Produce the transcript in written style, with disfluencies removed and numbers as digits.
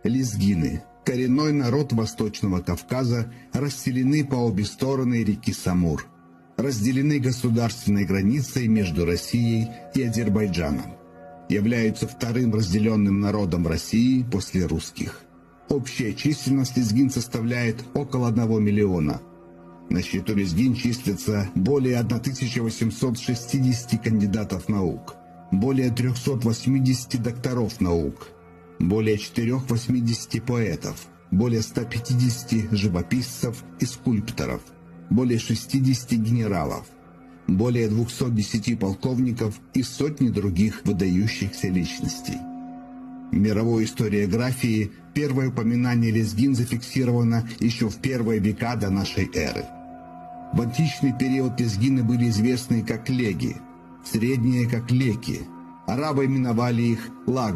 Лезгины – коренной народ Восточного Кавказа, расселены по обе стороны реки Самур, разделены государственной границей между Россией и Азербайджаном, являются вторым разделенным народом России после русских. Общая численность лезгин составляет около 1 миллиона. На счету лезгин числится более 1860 кандидатов наук, более 380 докторов наук, более 480 поэтов, более 150 живописцев и скульпторов, более 60 генералов, более 210 полковников и сотни других выдающихся личностей. В мировой историографии первое упоминание лезгин зафиксировано еще в первые века до нашей эры. В античный период лезгины были известны как леги, в средние как леки. Арабы именовали их лагзи.